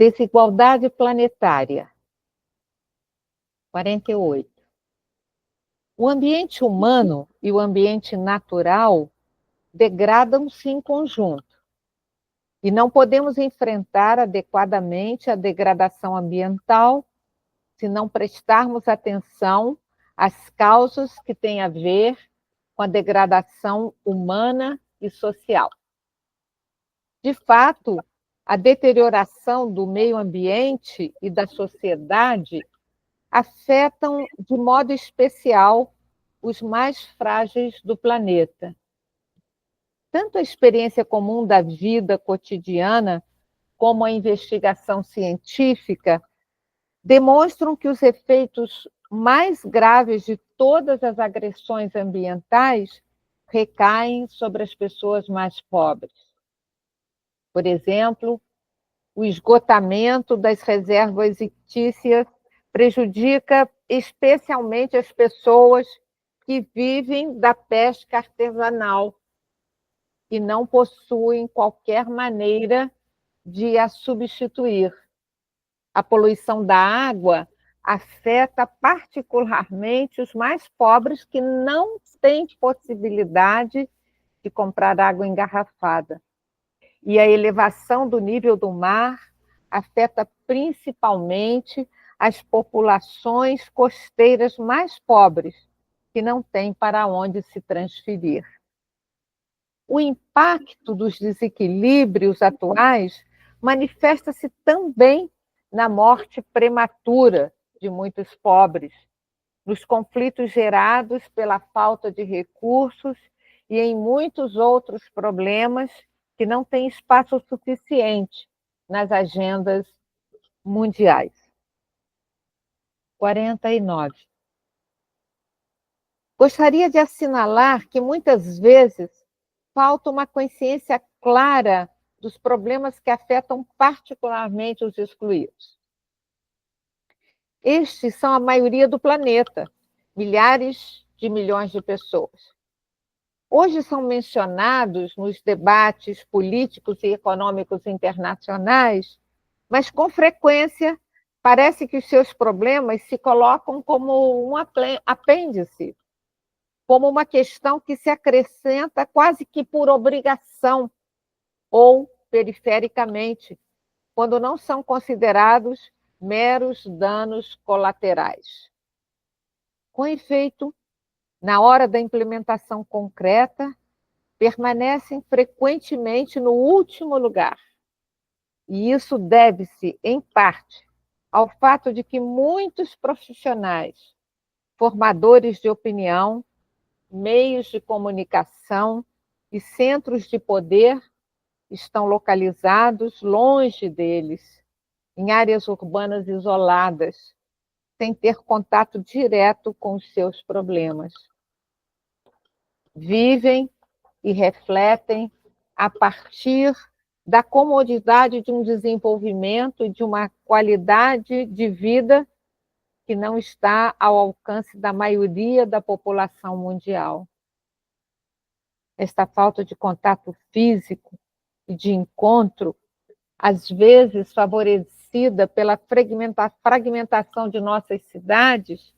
Desigualdade planetária. 48. O ambiente humano e o ambiente natural degradam-se em conjunto. E não podemos enfrentar adequadamente a degradação ambiental se não prestarmos atenção às causas que têm a ver com a degradação humana e social. De fato, a deterioração do meio ambiente e da sociedade afetam de modo especial os mais frágeis do planeta. Tanto a experiência comum da vida cotidiana como a investigação científica demonstram que os efeitos mais graves de todas as agressões ambientais recaem sobre as pessoas mais pobres. Por exemplo, o esgotamento das reservas ictícias prejudica especialmente as pessoas que vivem da pesca artesanal e não possuem qualquer maneira de a substituir. A poluição da água afeta particularmente os mais pobres que não têm possibilidade de comprar água engarrafada. E a elevação do nível do mar afeta principalmente as populações costeiras mais pobres, que não têm para onde se transferir. O impacto dos desequilíbrios atuais manifesta-se também na morte prematura de muitos pobres, nos conflitos gerados pela falta de recursos e em muitos outros problemas que não têm espaço suficiente nas agendas mundiais. 49. Gostaria de assinalar que muitas vezes falta uma consciência clara dos problemas que afetam particularmente os excluídos. Estes são a maioria do planeta, milhares de milhões de pessoas. Hoje são mencionados nos debates políticos e econômicos internacionais, mas com frequência parece que os seus problemas se colocam como um apêndice, como uma questão que se acrescenta quase que por obrigação ou perifericamente, quando não são considerados meros danos colaterais. Com efeito, na hora da implementação concreta, permanecem frequentemente no último lugar. E isso deve-se, em parte, ao fato de que muitos profissionais, formadores de opinião, meios de comunicação e centros de poder estão localizados longe deles, em áreas urbanas isoladas, sem ter contato direto com os seus problemas. Vivem e refletem a partir da comodidade de um desenvolvimento e de uma qualidade de vida que não está ao alcance da maioria da população mundial. Esta falta de contato físico e de encontro, às vezes favorecida pela fragmentação de nossas cidades,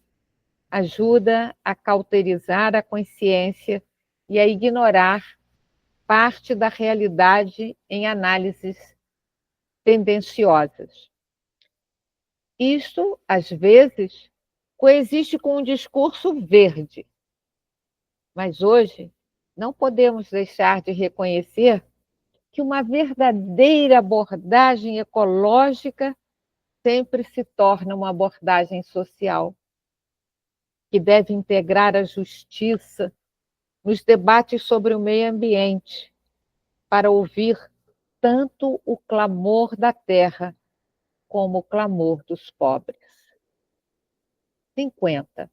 ajuda a cauterizar a consciência e a ignorar parte da realidade em análises tendenciosas. Isto, às vezes, coexiste com um discurso verde. Mas hoje, não podemos deixar de reconhecer que uma verdadeira abordagem ecológica sempre se torna uma abordagem social, que deve integrar a justiça nos debates sobre o meio ambiente, para ouvir tanto o clamor da terra como o clamor dos pobres. 50.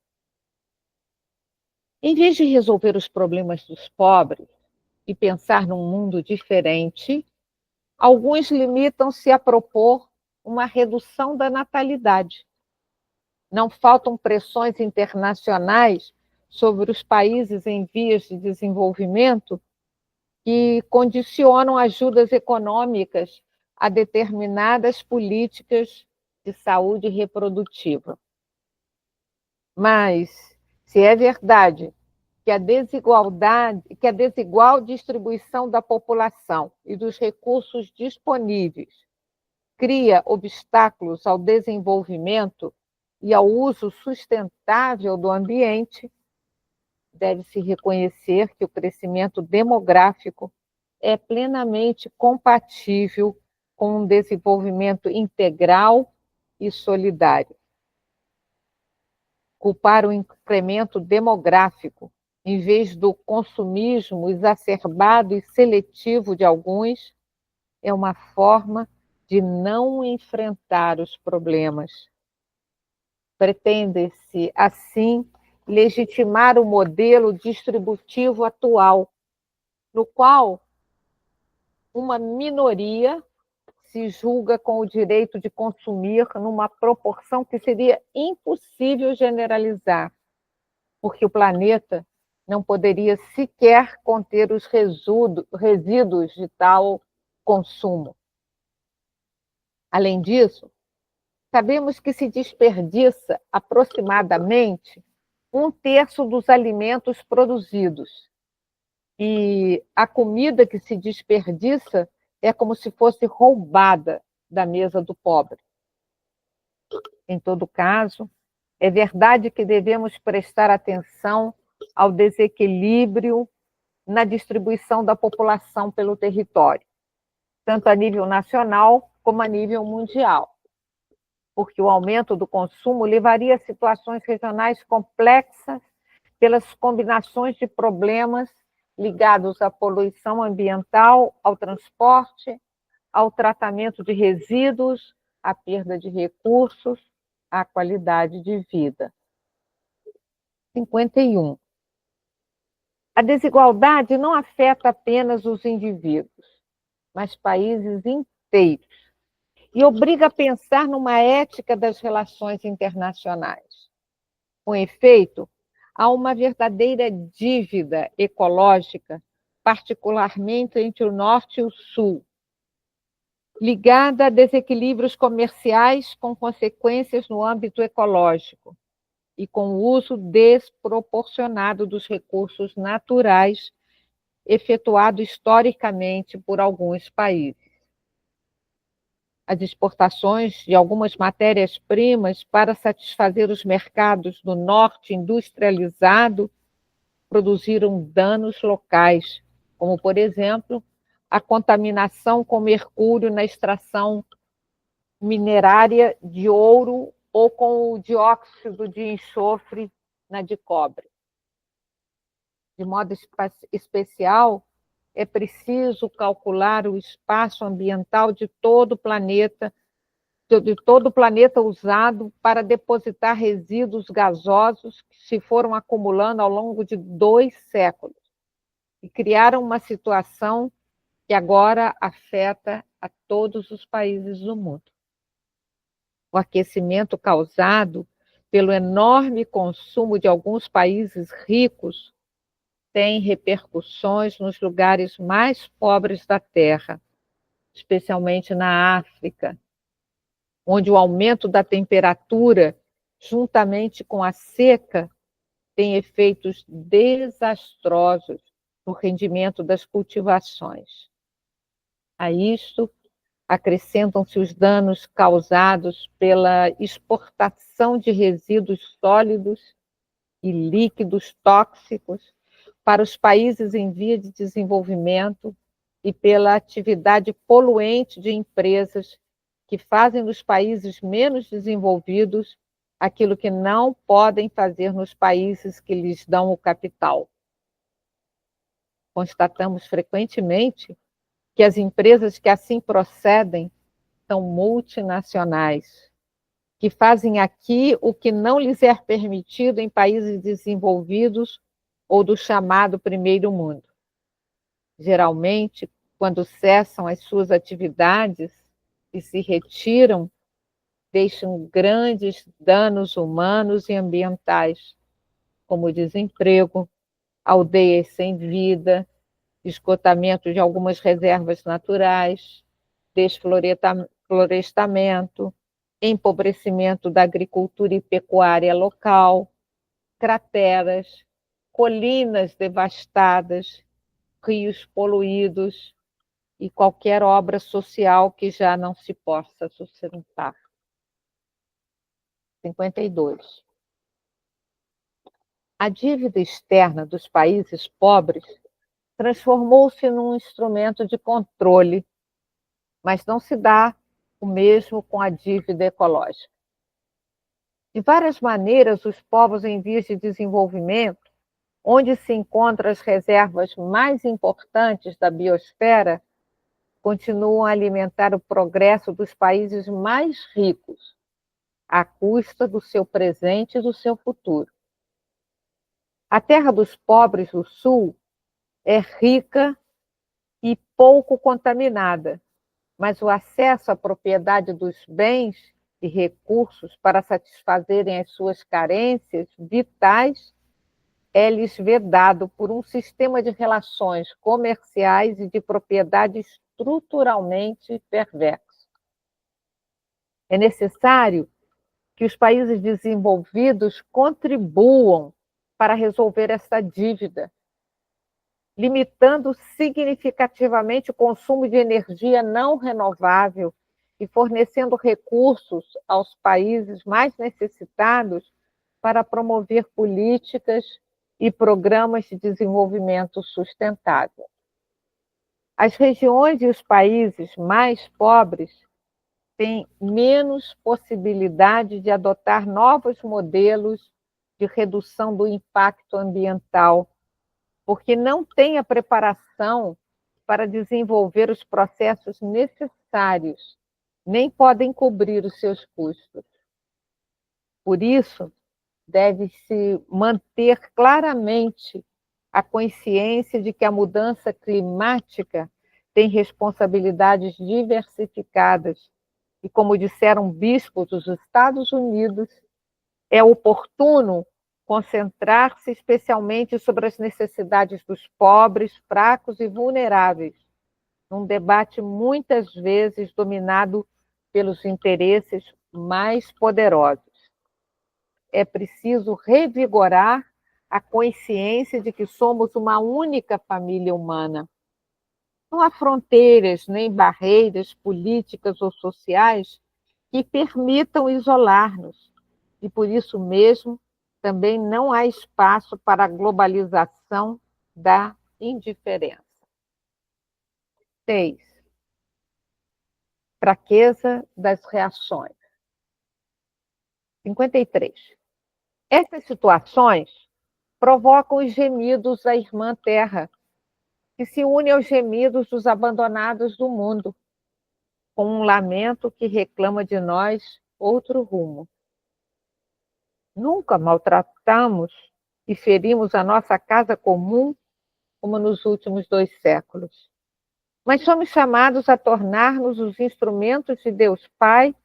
Em vez de resolver os problemas dos pobres e pensar num mundo diferente, alguns limitam-se a propor uma redução da natalidade. Não faltam pressões internacionais sobre os países em vias de desenvolvimento que condicionam ajudas econômicas a determinadas políticas de saúde reprodutiva. Mas, se é verdade que a desigual distribuição da população e dos recursos disponíveis cria obstáculos ao desenvolvimento e ao uso sustentável do ambiente, deve-se reconhecer que o crescimento demográfico é plenamente compatível com um desenvolvimento integral e solidário. Culpar o incremento demográfico, em vez do consumismo exacerbado e seletivo de alguns, é uma forma de não enfrentar os problemas. Pretende-se, assim, legitimar o modelo distributivo atual, no qual uma minoria se julga com o direito de consumir numa proporção que seria impossível generalizar, porque o planeta não poderia sequer conter os resíduos de tal consumo. Além disso, sabemos que se desperdiça aproximadamente 1/3 dos alimentos produzidos. E a comida que se desperdiça é como se fosse roubada da mesa do pobre. Em todo caso, é verdade que devemos prestar atenção ao desequilíbrio na distribuição da população pelo território, tanto a nível nacional como a nível mundial, porque o aumento do consumo levaria a situações regionais complexas pelas combinações de problemas ligados à poluição ambiental, ao transporte, ao tratamento de resíduos, à perda de recursos, à qualidade de vida. 51. A desigualdade não afeta apenas os indivíduos, mas países inteiros, e obriga a pensar numa ética das relações internacionais. Com efeito, há uma verdadeira dívida ecológica, particularmente entre o Norte e o Sul, ligada a desequilíbrios comerciais com consequências no âmbito ecológico e com o uso desproporcionado dos recursos naturais efetuado historicamente por alguns países. As exportações de algumas matérias-primas para satisfazer os mercados do norte industrializado produziram danos locais, como, por exemplo, a contaminação com mercúrio na extração minerária de ouro ou com o dióxido de enxofre na de cobre. De modo especial, é preciso calcular o espaço ambiental de todo o planeta usado para depositar resíduos gasosos que se foram acumulando ao longo de 2 séculos e criaram uma situação que agora afeta a todos os países do mundo. O aquecimento causado pelo enorme consumo de alguns países ricos tem repercussões nos lugares mais pobres da Terra, especialmente na África, onde o aumento da temperatura, juntamente com a seca, tem efeitos desastrosos no rendimento das cultivações. A isto acrescentam-se os danos causados pela exportação de resíduos sólidos e líquidos tóxicos para os países em via de desenvolvimento e pela atividade poluente de empresas que fazem nos países menos desenvolvidos aquilo que não podem fazer nos países que lhes dão o capital. Constatamos frequentemente que as empresas que assim procedem são multinacionais, que fazem aqui o que não lhes é permitido em países desenvolvidos ou do chamado primeiro mundo. Geralmente, quando cessam as suas atividades e se retiram, deixam grandes danos humanos e ambientais, como desemprego, aldeias sem vida, esgotamento de algumas reservas naturais, desflorestamento, empobrecimento da agricultura e pecuária local, crateras, colinas devastadas, rios poluídos e qualquer obra social que já não se possa sustentar. 52. A dívida externa dos países pobres transformou-se num instrumento de controle, mas não se dá o mesmo com a dívida ecológica. De várias maneiras, os povos em vias de desenvolvimento, onde se encontram as reservas mais importantes da biosfera, continuam a alimentar o progresso dos países mais ricos, à custa do seu presente e do seu futuro. A terra dos pobres do Sul é rica e pouco contaminada, mas o acesso à propriedade dos bens e recursos para satisfazerem as suas carências vitais é-lhes vedado por um sistema de relações comerciais e de propriedade estruturalmente perverso. É necessário que os países desenvolvidos contribuam para resolver essa dívida, limitando significativamente o consumo de energia não renovável e fornecendo recursos aos países mais necessitados para promover políticas e programas de desenvolvimento sustentável. As regiões e os países mais pobres têm menos possibilidade de adotar novos modelos de redução do impacto ambiental, porque não têm a preparação para desenvolver os processos necessários, nem podem cobrir os seus custos. Por isso, deve-se manter claramente a consciência de que a mudança climática tem responsabilidades diversificadas e, como disseram bispos dos Estados Unidos, é oportuno concentrar-se especialmente sobre as necessidades dos pobres, fracos e vulneráveis, num debate muitas vezes dominado pelos interesses mais poderosos. É preciso revigorar a consciência de que somos uma única família humana. Não há fronteiras nem barreiras políticas ou sociais que permitam isolar-nos, e por isso mesmo também não há espaço para a globalização da indiferença. 6. Fraqueza das reações. 53. Essas situações provocam os gemidos da irmã Terra, que se une aos gemidos dos abandonados do mundo, com um lamento que reclama de nós outro rumo. Nunca maltratamos e ferimos a nossa casa comum como nos últimos 2 séculos. Mas somos chamados a tornar-nos os instrumentos de Deus Pai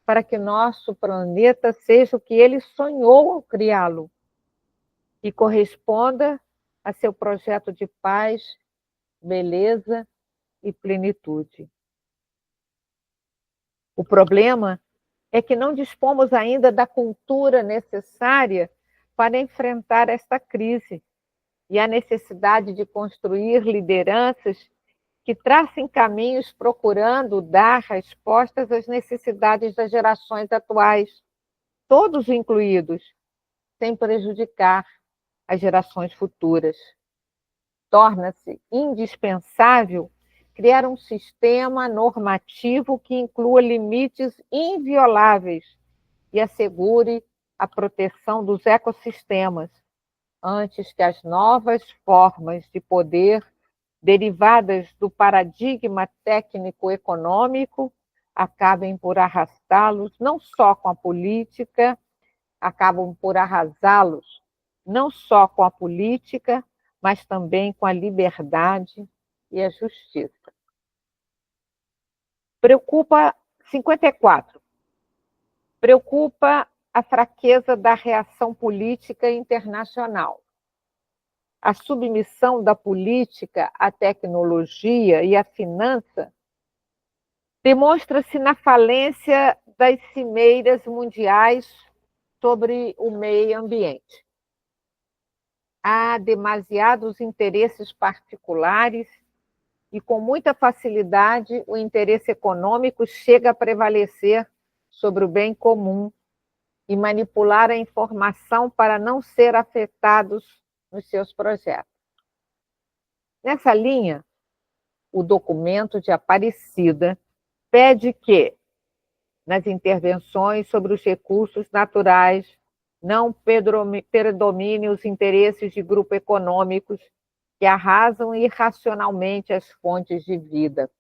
para que nosso planeta seja o que Ele sonhou ao criá-lo e corresponda a seu projeto de paz, beleza e plenitude. O problema é que não dispomos ainda da cultura necessária para enfrentar esta crise e a necessidade de construir lideranças que tracem caminhos procurando dar respostas às necessidades das gerações atuais, todos incluídos, sem prejudicar as gerações futuras. Torna-se indispensável criar um sistema normativo que inclua limites invioláveis e assegure a proteção dos ecossistemas, antes que as novas formas de poder derivadas do paradigma técnico-econômico acabem por arrastá-los não só com a política, acabam por arrasá-los não só com a política, mas também com a liberdade e a justiça. Preocupa 54. Preocupa a fraqueza da reação política internacional. A submissão da política à tecnologia e à finança demonstra-se na falência das cimeiras mundiais sobre o meio ambiente. Há demasiados interesses particulares e, com muita facilidade, o interesse econômico chega a prevalecer sobre o bem comum e manipular a informação para não ser afetados nos seus projetos. Nessa linha, o documento de Aparecida pede que, nas intervenções sobre os recursos naturais, não predominem os interesses de grupos econômicos que arrasam irracionalmente as fontes de vida.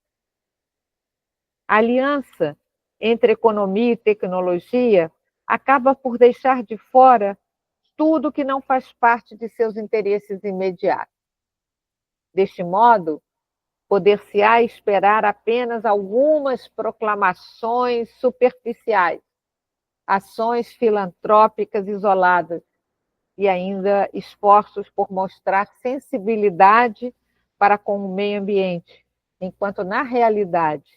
A aliança entre economia e tecnologia acaba por deixar de fora tudo que não faz parte de seus interesses imediatos. Deste modo, poder-se-á esperar apenas algumas proclamações superficiais, ações filantrópicas isoladas e ainda esforços por mostrar sensibilidade para com o meio ambiente, enquanto, na realidade,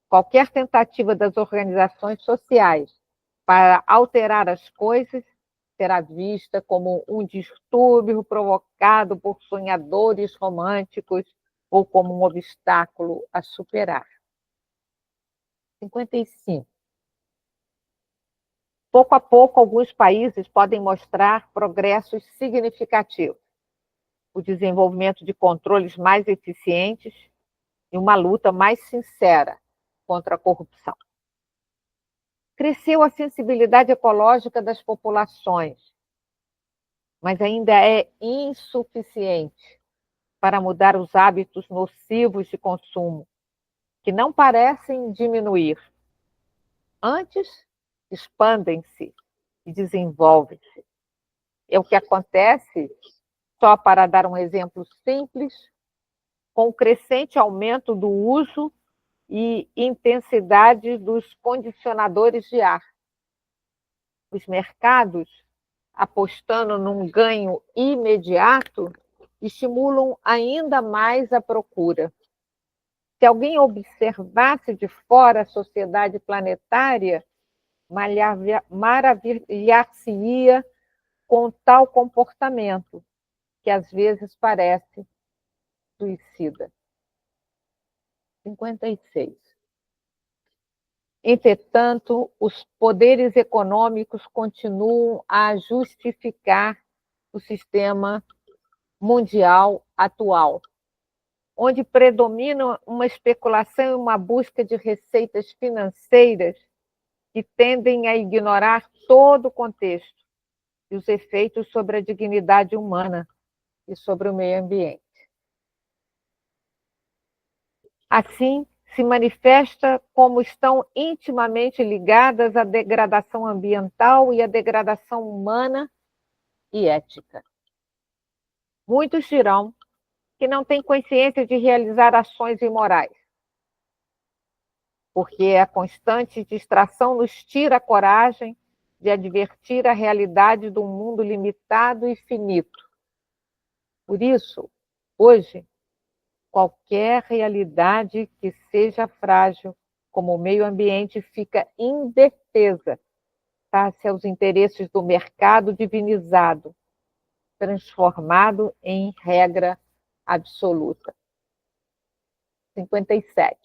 qualquer tentativa das organizações sociais para alterar as coisas será vista como um distúrbio provocado por sonhadores românticos ou como um obstáculo a superar. 55. Pouco a pouco, alguns países podem mostrar progressos significativos. O desenvolvimento de controles mais eficientes e uma luta mais sincera contra a corrupção. Cresceu a sensibilidade ecológica das populações, mas ainda é insuficiente para mudar os hábitos nocivos de consumo, que não parecem diminuir. Antes, expandem-se e desenvolvem-se. É o que acontece, só para dar um exemplo simples, com o crescente aumento do uso e intensidade dos condicionadores de ar. Os mercados, apostando num ganho imediato, estimulam ainda mais a procura. Se alguém observasse de fora a sociedade planetária, maravilhar-se-ia com tal comportamento, que às vezes parece suicida. 56. Entretanto, os poderes econômicos continuam a justificar o sistema mundial atual, onde predomina uma especulação e uma busca de receitas financeiras que tendem a ignorar todo o contexto e os efeitos sobre a dignidade humana e sobre o meio ambiente. Assim, se manifesta como estão intimamente ligadas a degradação ambiental e a degradação humana e ética. Muitos dirão que não têm consciência de realizar ações imorais, porque a constante distração nos tira a coragem de advertir a realidade de um mundo limitado e finito. Por isso, hoje, qualquer realidade que seja frágil, como o meio ambiente, fica indefesa face aos interesses do mercado divinizado, transformado em regra absoluta. 57.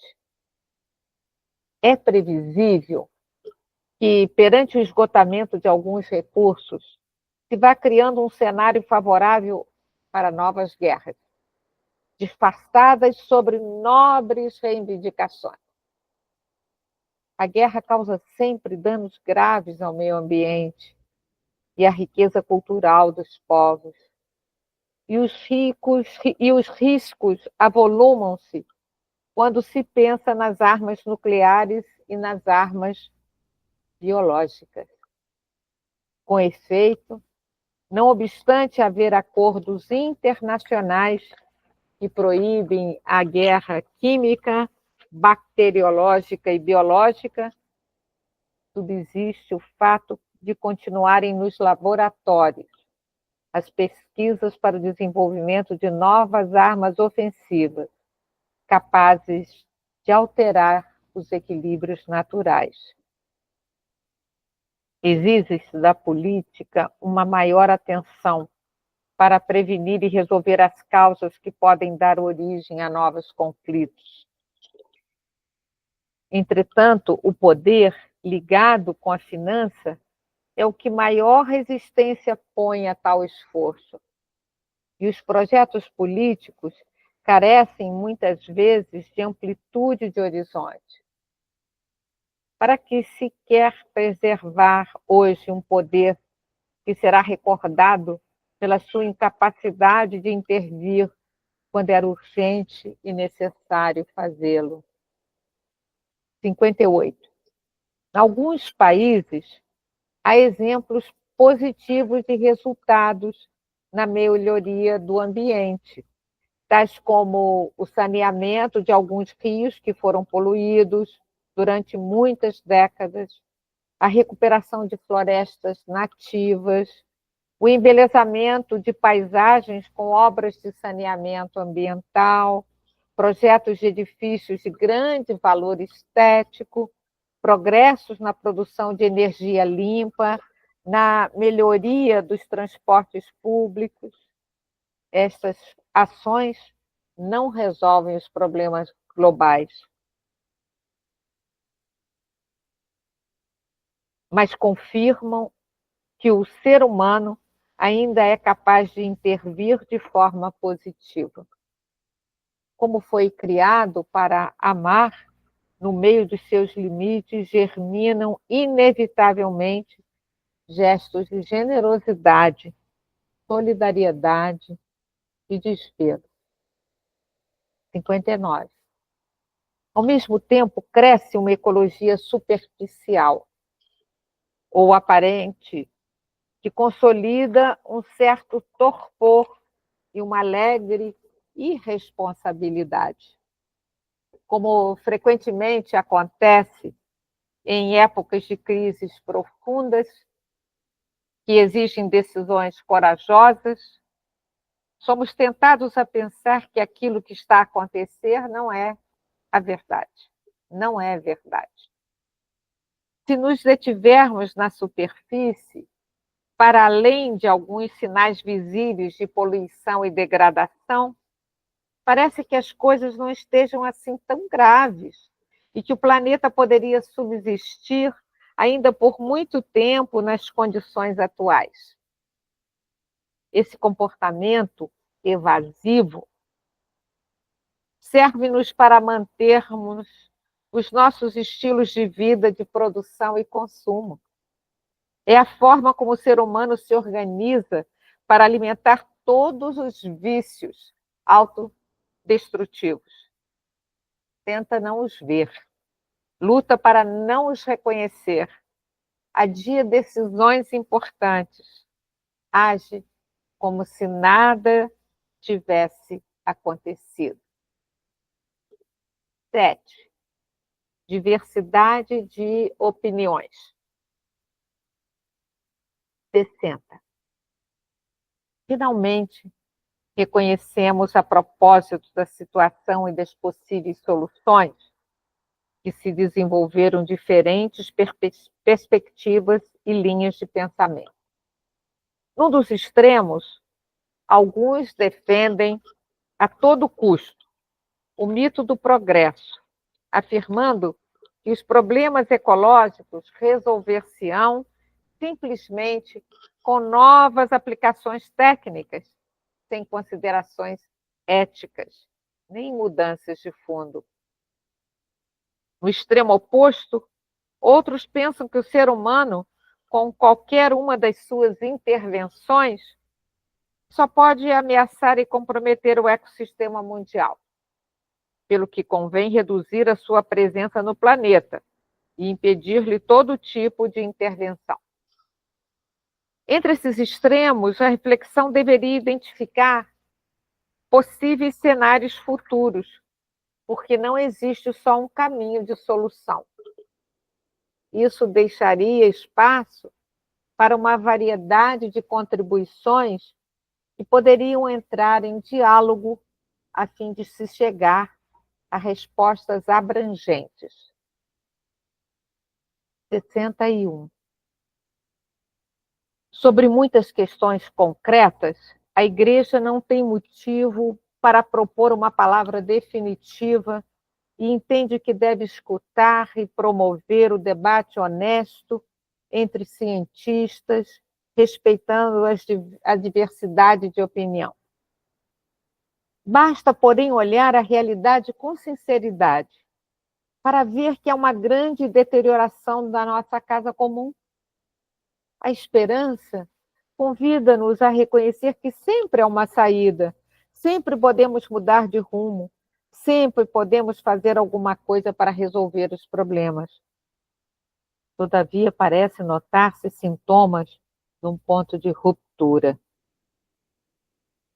É previsível que, perante o esgotamento de alguns recursos, se vá criando um cenário favorável para novas guerras, disfarçadas sobre nobres reivindicações. A guerra causa sempre danos graves ao meio ambiente e à riqueza cultural dos povos. E os riscos avolumam-se quando se pensa nas armas nucleares e nas armas biológicas. Com efeito, não obstante haver acordos internacionais que proíbem a guerra química, bacteriológica e biológica, subsiste o fato de continuarem nos laboratórios as pesquisas para o desenvolvimento de novas armas ofensivas, capazes de alterar os equilíbrios naturais. Exige da política uma maior atenção para prevenir e resolver as causas que podem dar origem a novos conflitos. Entretanto, o poder ligado com a finança é o que maior resistência põe a tal esforço. E os projetos políticos carecem, muitas vezes, de amplitude de horizonte. Para que se quer preservar hoje um poder que será recordado pela sua incapacidade de intervir quando era urgente e necessário fazê-lo? 58. Em alguns países, há exemplos positivos de resultados na melhoria do ambiente, tais como o saneamento de alguns rios que foram poluídos durante muitas décadas, a recuperação de florestas nativas, o embelezamento de paisagens com obras de saneamento ambiental, projetos de edifícios de grande valor estético, progressos na produção de energia limpa, na melhoria dos transportes públicos. Estas ações não resolvem os problemas globais, mas confirmam que o ser humano ainda é capaz de intervir de forma positiva. Como foi criado para amar, no meio dos seus limites, germinam inevitavelmente gestos de generosidade, solidariedade e desespero. 59. Ao mesmo tempo, cresce uma ecologia superficial ou aparente que consolida um certo torpor e uma alegre irresponsabilidade. Como frequentemente acontece em épocas de crises profundas, que exigem decisões corajosas, somos tentados a pensar que aquilo que está a acontecer não é a verdade. Não é verdade. Se nos detivermos na superfície, para além de alguns sinais visíveis de poluição e degradação, parece que as coisas não estejam assim tão graves e que o planeta poderia subsistir ainda por muito tempo nas condições atuais. Esse comportamento evasivo serve-nos para mantermos os nossos estilos de vida de produção e consumo. É a forma como o ser humano se organiza para alimentar todos os vícios autodestrutivos. Tenta não os ver, luta para não os reconhecer, adia decisões importantes, age como se nada tivesse acontecido. 7. Diversidade de opiniões. 60. Finalmente, reconhecemos, a propósito da situação e das possíveis soluções, que se desenvolveram diferentes perspectivas e linhas de pensamento. Num dos extremos, alguns defendem a todo custo o mito do progresso, afirmando que os problemas ecológicos resolver-se-ão simplesmente com novas aplicações técnicas, sem considerações éticas, nem mudanças de fundo. No extremo oposto, outros pensam que o ser humano, com qualquer uma das suas intervenções, só pode ameaçar e comprometer o ecossistema mundial, pelo que convém reduzir a sua presença no planeta e impedir-lhe todo tipo de intervenção. Entre esses extremos, a reflexão deveria identificar possíveis cenários futuros, porque não existe só um caminho de solução. Isso deixaria espaço para uma variedade de contribuições que poderiam entrar em diálogo a fim de se chegar a respostas abrangentes. 61. Sobre muitas questões concretas, a Igreja não tem motivo para propor uma palavra definitiva e entende que deve escutar e promover o debate honesto entre cientistas, respeitando a diversidade de opinião. Basta, porém, olhar a realidade com sinceridade para ver que há uma grande deterioração da nossa casa comum. A esperança convida-nos a reconhecer que sempre há uma saída, sempre podemos mudar de rumo, sempre podemos fazer alguma coisa para resolver os problemas. Todavia, parece notar-se sintomas de um ponto de ruptura,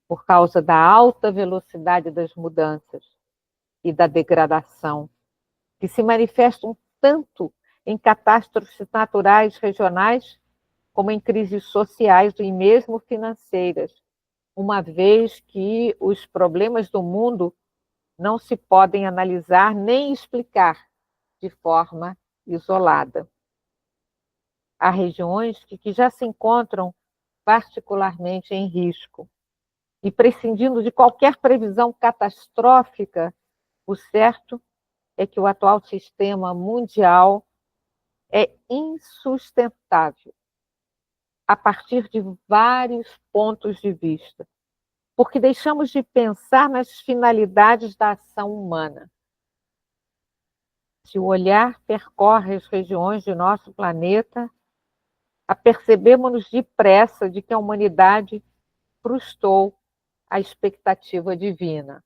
por causa da alta velocidade das mudanças e da degradação, que se manifestam tanto em catástrofes naturais regionais, como em crises sociais e mesmo financeiras, uma vez que os problemas do mundo não se podem analisar nem explicar de forma isolada. Há regiões que já se encontram particularmente em risco, e prescindindo de qualquer previsão catastrófica, o certo é que o atual sistema mundial é insustentável a partir de vários pontos de vista, porque deixamos de pensar nas finalidades da ação humana. Se o olhar percorre as regiões de nosso planeta, apercebemos-nos depressa de que a humanidade frustrou a expectativa divina.